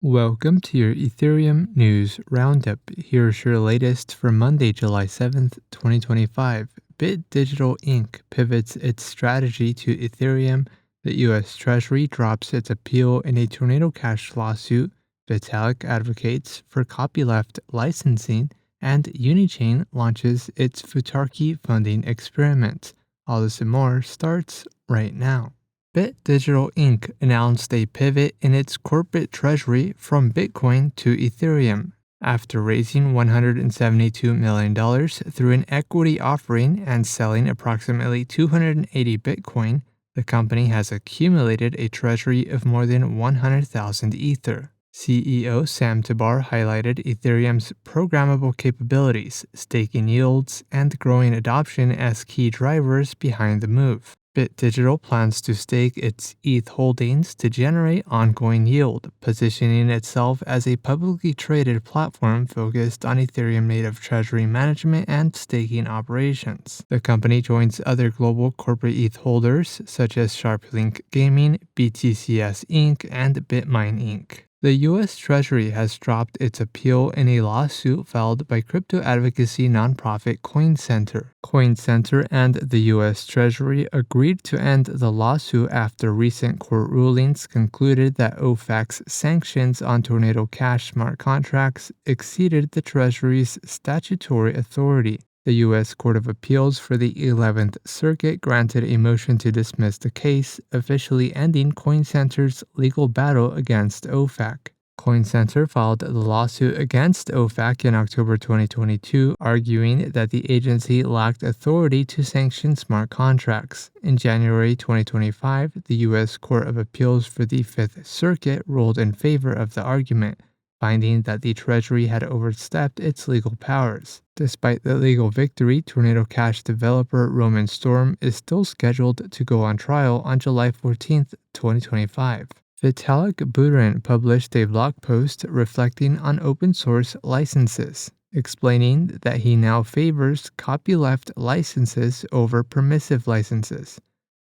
Welcome to your Ethereum News Roundup. Here's your latest for Monday, July 7th, 2025. Bit Digital Inc. pivots its strategy to Ethereum. The U.S. Treasury drops its appeal in a Tornado Cash lawsuit. Vitalik advocates for copyleft licensing. And Unichain launches its Futarki funding experiment. All this and more starts right now. Bit Digital Inc. announced a pivot in its corporate treasury from Bitcoin to Ethereum. After raising $172 million through an equity offering and selling approximately 280 Bitcoin, the company has accumulated a treasury of more than 100,000 Ether. CEO Sam Tabar highlighted Ethereum's programmable capabilities, staking yields, and growing adoption as key drivers behind the move. Bit Digital plans to stake its ETH holdings to generate ongoing yield, positioning itself as a publicly traded platform focused on Ethereum native treasury management and staking operations. The company joins other global corporate ETH holders such as SharpLink Gaming, BTCS Inc., and BitMine Inc. The U.S. Treasury has dropped its appeal in a lawsuit filed by crypto advocacy nonprofit CoinCenter. CoinCenter and the U.S. Treasury agreed to end the lawsuit after recent court rulings concluded that OFAC's sanctions on Tornado Cash smart contracts exceeded the Treasury's statutory authority. The U.S. Court of Appeals for the 11th Circuit granted a motion to dismiss the case, officially ending CoinCenter's legal battle against OFAC. CoinCenter filed the lawsuit against OFAC in October 2022, arguing that the agency lacked authority to sanction smart contracts. In January 2025, the U.S. Court of Appeals for the 5th Circuit ruled in favor of the argument, finding that the Treasury had overstepped its legal powers. Despite the legal victory, Tornado Cash developer Roman Storm is still scheduled to go on trial on July 14, 2025. Vitalik Buterin published a blog post reflecting on open source licenses, explaining that he now favors copyleft licenses over permissive licenses.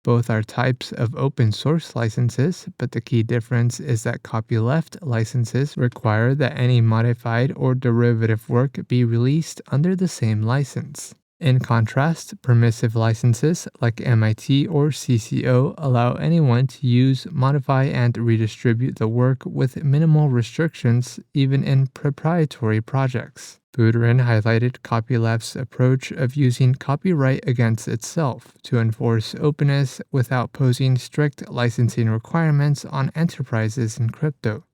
Both are types of open source licenses, but the key difference is that copyleft licenses require that any modified or derivative work be released under the same license. In contrast, permissive licenses like MIT or CCO allow anyone to use, modify, and redistribute the work with minimal restrictions, even in proprietary projects. Buterin highlighted copyleft's approach of using copyright against itself to enforce openness without posing strict licensing requirements on enterprises in crypto.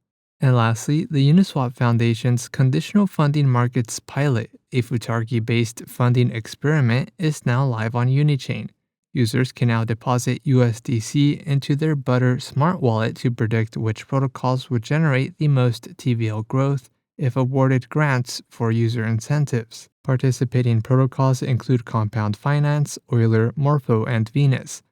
And lastly, the Uniswap Foundation's Conditional Funding Markets pilot, a Futarki-based funding experiment, is now live on Unichain. Users can now deposit USDC into their Butter smart wallet to predict which protocols would generate the most TVL growth if awarded grants for user incentives. Participating protocols include Compound Finance, Euler, Morpho, and Venus.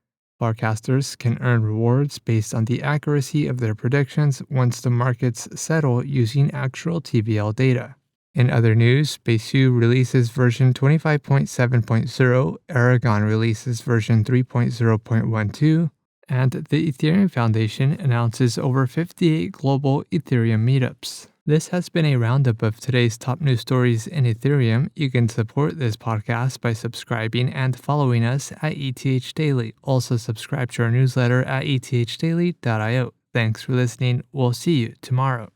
Forecasters can earn rewards based on the accuracy of their predictions once the markets settle using actual TVL data. In other news, Besu releases version 25.7.0, Aragon releases version 3.0.12, and the Ethereum Foundation announces over 58 global Ethereum meetups. This has been a roundup of today's top news stories in Ethereum. You can support this podcast by subscribing and following us at ETH Daily. Also subscribe to our newsletter at ethdaily.io. Thanks for listening. We'll see you tomorrow.